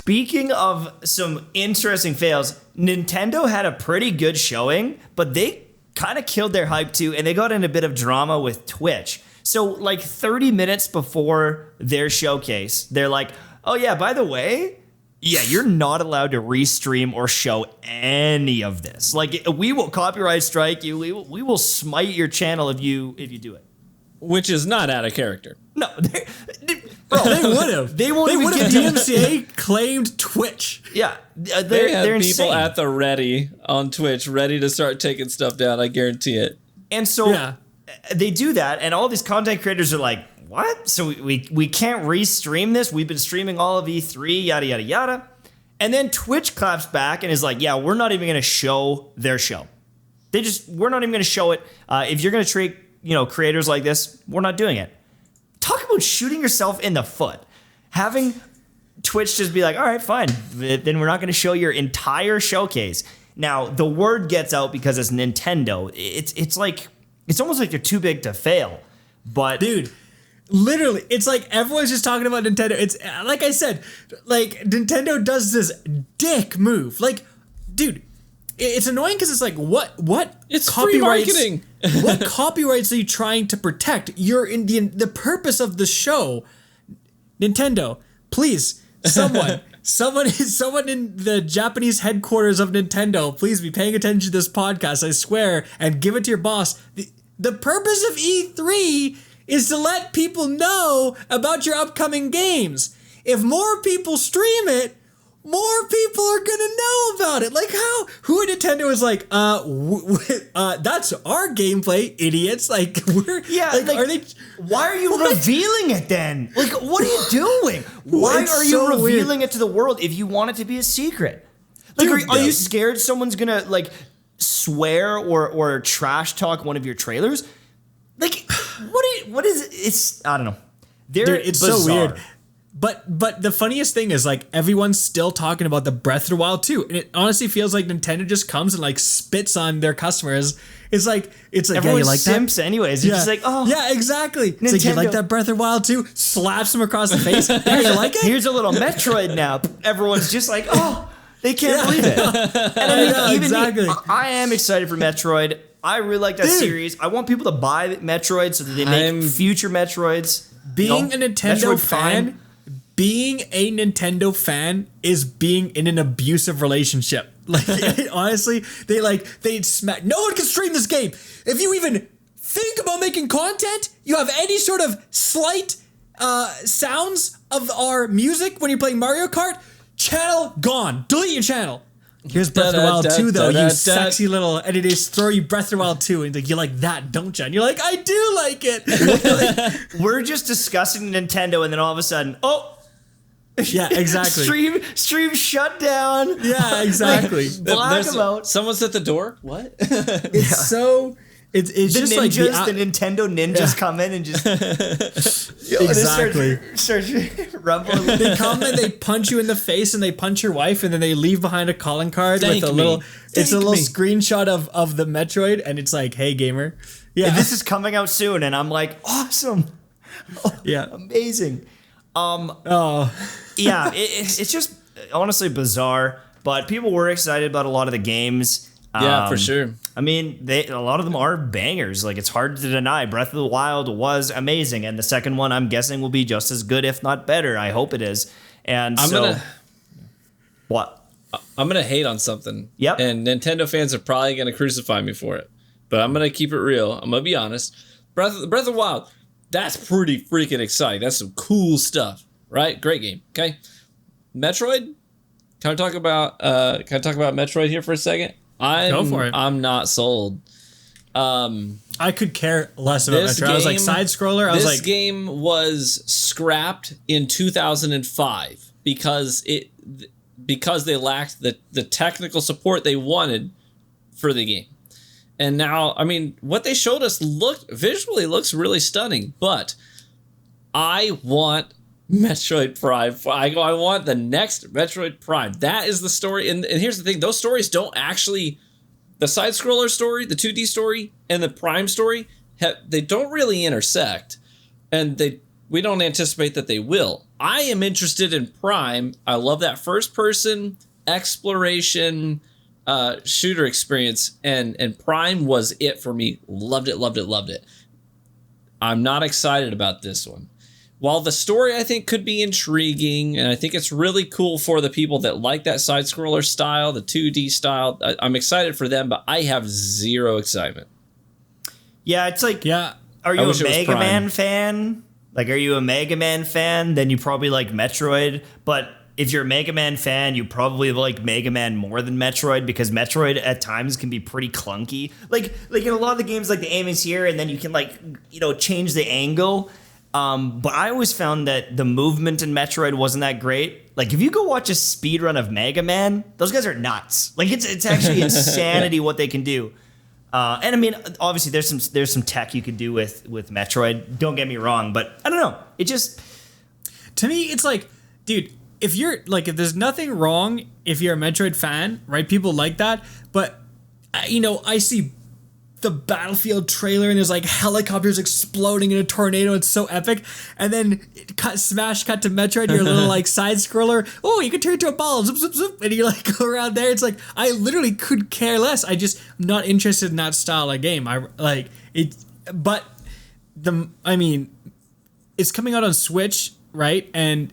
Speaking of some interesting fails, Nintendo had a pretty good showing, but they kind of killed their hype too, and they got in a bit of drama with Twitch. So like 30 minutes before their showcase, they're like, oh yeah, by the way, yeah, you're not allowed to restream or show any of this. Like, we will copyright strike you. We will smite your channel if you do it. Which is not out of character. No, bro, they would have. They would have. DMCA claimed Twitch. Yeah, they're insane. people at the ready on Twitch, ready to start taking stuff down. I guarantee it. And so they do that, and all these content creators are like, what? So we can't restream this? We've been streaming all of E3, yada, yada, yada. And then Twitch claps back and is like, yeah, we're not even going to show their show. We're not even going to show it. If you're going to treat, creators like this, we're not doing it. Talk about shooting yourself in the foot. Having Twitch just be like, all right, fine. Then we're not going to show your entire showcase. Now, the word gets out because it's Nintendo. It's almost like they're too big to fail. But dude, literally, it's like everyone's just talking about Nintendo. It's like I said, like Nintendo does this dick move. Like, dude, it's annoying because it's like, what? It's copyrights, free marketing. What copyrights are you trying to protect? You're in the purpose of the show. Nintendo, please, someone in the Japanese headquarters of Nintendo, please be paying attention to this podcast, I swear, and give it to your boss. The purpose of E3 is to let people know about your upcoming games. If more people stream it, more people are gonna know about it. Like who at Nintendo is like, that's our gameplay, idiots. Like are they? Why are you revealing it then? Like, what are you doing? Why are you revealing it to the world if you want it to be a secret? Like, dude, are you scared someone's gonna like swear or trash talk one of your trailers? Like, what is it? It's, I don't know. It's bizarre. So weird. But the funniest thing is, like, everyone's still talking about the Breath of the Wild 2. And it honestly feels like Nintendo just comes and like spits on their customers. It's like everyone's yeah, you like simps that? Anyways. You're just like, oh. Yeah, exactly. It's like, you like that Breath of the Wild 2? Slaps them across the face. Yeah, you like it? Here's a little Metroid now. Everyone's just like, oh, they can't believe it. And I mean, exactly. I am excited for Metroid. I really like that series. I want people to buy Metroid so that they make future Metroids. Being a Nintendo fan... Being a Nintendo fan is being in an abusive relationship. Like, honestly, they smack. No one can stream this game. If you even think about making content, you have any sort of slight sounds of our music when you're playing Mario Kart, channel gone. Delete your channel. Here's Breath of the Wild 2, though, you sexy little, and it is throw you Breath of the Wild 2, and you like that, don't you? And you're like, I do like it. We're just discussing Nintendo, and then all of a sudden, yeah, exactly. Stream shut down. Yeah, exactly. Black them out. Someone's at the door. What? It's so. It's the just ninjas, like the Nintendo ninjas come in and just exactly start rumbling. They come and they punch you in the face and they punch your wife and then they leave behind a calling card with a little. It's a little screenshot of the Metroid and it's like, hey gamer, yeah, this is coming out soon, and I'm like, awesome, yeah, amazing. Yeah, it's just honestly bizarre, but people were excited about a lot of the games. Yeah, for sure. I mean, a lot of them are bangers. Like, it's hard to deny. Breath of the Wild was amazing, and the second one, I'm guessing, will be just as good, if not better. I hope it is. And what? I'm gonna hate on something. Yep. And Nintendo fans are probably gonna crucify me for it, but I'm gonna keep it real. I'm gonna be honest. Breath of the Wild, that's pretty freaking exciting. That's some cool stuff, right? Great game. Okay. Metroid. Can I talk about Metroid here for a second? Go for it. I'm not sold. I could care less about Metroid. I was like, side scroller. This game was scrapped in 2005 because they lacked the technical support they wanted for the game. And now, I mean, what they showed us visually looks really stunning, but I want Metroid Prime. I want the next Metroid Prime. That is the story. And here's the thing. Those stories don't actually... The side-scroller story, the 2D story, and the Prime story, they don't really intersect. And we don't anticipate that they will. I am interested in Prime. I love that first person exploration shooter experience, and Prime was it for me. Loved it. I'm not excited about this one. While the story I think could be intriguing, and I think it's really cool for the people that like that side scroller style, the 2D style, I'm excited for them, but I have zero excitement. Yeah, it's like, Yeah. are you a wish it was Mega Prime. Man fan? Like, are you a Mega Man fan? Then you probably like Metroid. But if you're a Mega Man fan, you probably like Mega Man more than Metroid, because Metroid at times can be pretty clunky. Like in a lot of the games, like the aim is here, and then you can like, change the angle. But I always found that the movement in Metroid wasn't that great. Like, if you go watch a speed run of Mega Man, those guys are nuts. Like, it's actually insanity what they can do. And I mean, obviously, there's some tech you could do with Metroid. Don't get me wrong, but I don't know. It just, To me, it's like, dude, if there's nothing wrong if you're a Metroid fan, right? People like that, but I see the Battlefield trailer and there's like helicopters exploding in a tornado. It's so epic. And then cut to Metroid, you're a little like side scroller. Oh, you can turn into a ball, zip, zip, zip, and you like go around there. It's like, I literally could care less. I'm not interested in that style of game. I like it, but it's coming out on Switch, right? And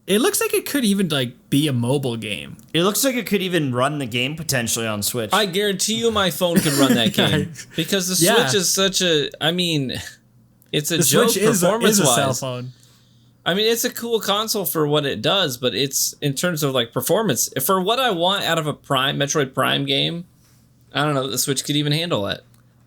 it looks like it could even like be a mobile game. it looks like it could even run the game potentially on Switch. I guarantee you my phone can run that game. Because the Switch is such a, it's a The joke Switch is a performance-wise. cell phone. I mean, it's a cool console for what it does, but it's, in terms of like performance, for what I want out of a Metroid Prime game, I don't know that the Switch could even handle it.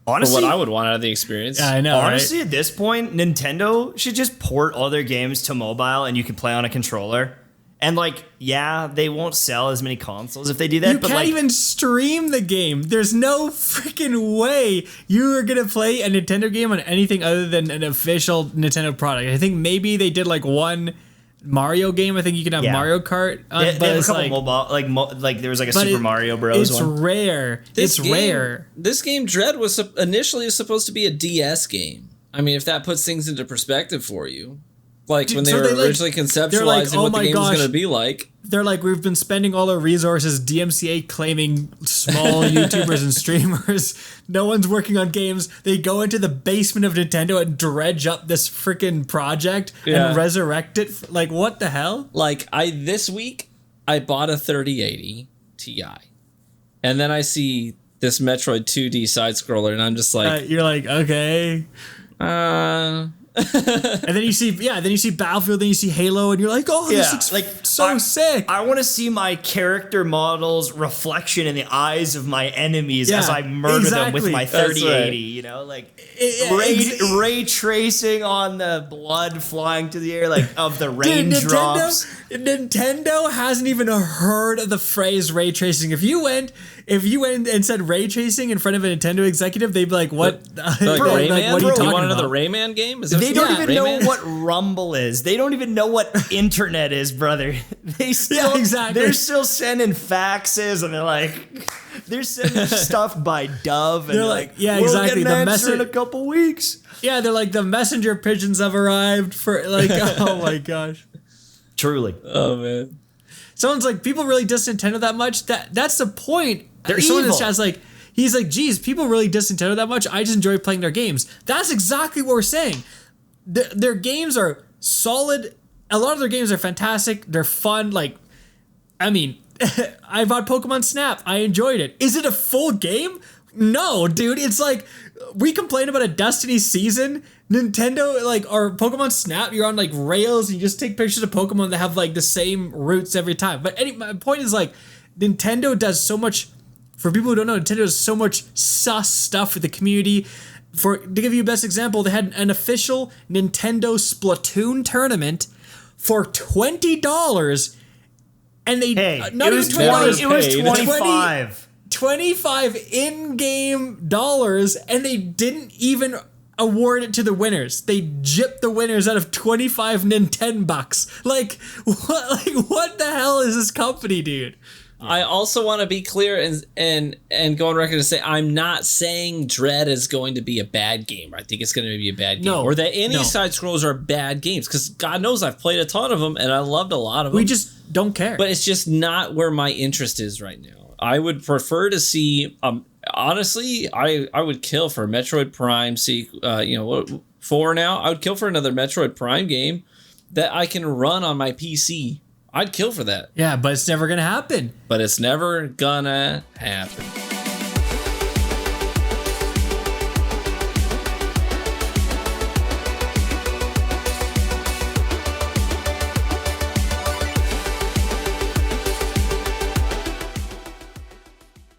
Honestly, For what I would want out of the experience. Yeah, I know. honestly, right? at this point, Nintendo should just port all their games to mobile, and you can play on a controller. And like, yeah, they won't sell as many consoles if they do that. You but can't like, even stream the game. There's no freaking way you are gonna play a Nintendo game on anything other than an official Nintendo product. I think maybe they did like one Mario game. I think you can have Yeah. Mario Kart, they but have a it's couple like, mobile, like there was like a but Super it- Mario Bros. It's one. rare. It's rare. This game, Dread, was initially supposed to be a DS game. I mean, if that puts things into perspective for you. Like, Dude, when they so were they, like- originally they're like, conceptualizing oh what the my game was gosh. going to be like. They're like, we've been spending all our resources, DMCA claiming small YouTubers and streamers. No one's working on games. They go into the basement of Nintendo and dredge up this freaking project Yeah. and resurrect it. Like, what the hell? Like, this week, I bought a 3080 Ti. And then I see this Metroid 2D side-scroller, and I'm just like, You're like, okay. And then you see Battlefield, then you see Halo, and you're like, oh, this looks like so sick. I want to see my character model's reflection in the eyes of my enemies Yeah, as I murder them with exactly. my That's 3080. You know, like ray tracing on the blood flying to the air, like of the Dude, raindrops. Nintendo hasn't even heard of the phrase ray tracing. If you went and said ray tracing in front of a Nintendo executive, they'd be like, "What? like Bro, Rayman? what are you You talking want another about?" Rayman game? Is that They don't even know Rayman? what Rumble is. They don't even know what internet is, brother. They still, Yeah, exactly. They're still sending faxes, and they're sending stuff by Dove, and They're they're like, like, yeah, we'll exactly. get The an answer in message- a couple weeks. Yeah, they're like, the messenger pigeons have arrived for like, oh my gosh. Truly, Oh, man. Someone's like, people really diss Nintendo that much? That's the point. They're Someone in the evil. chat's like, he's like, geez, people really diss Nintendo that much? I just enjoy playing their games. That's exactly what we're saying. Their games are solid. A lot of their games are fantastic. They're fun. Like, I mean, I bought Pokemon Snap. I enjoyed it. Is it a full game? No, dude. It's like, we complain about a Destiny season. Nintendo, like, or Pokemon Snap, you're on like rails and you just take pictures of Pokemon that have like the same routes every time. But my point is, like, Nintendo does so much. For people who don't know, Nintendo does so much sus stuff for the community. To give you a best example, they had an official Nintendo Splatoon tournament for $20, and they not it was even $20. It was paid. 25. 25 in-game dollars, and they didn't even award it to the winners. They gypped the winners out of 25 Nintendo bucks. Like what the hell is this company, dude? I also want to be clear and go on record to say I'm not saying Dread is going to be a bad game. I think it's going to be a bad game, or that any side scrollers are bad games. Because God knows I've played a ton of them and I loved a lot of them. We just don't care. But it's just not where my interest is right now. I would prefer to see. Honestly, I would kill for Metroid Prime. 4 now. I would kill for another Metroid Prime game that I can run on my PC. I'd kill for that. Yeah, but it's never gonna happen. But it's never gonna happen.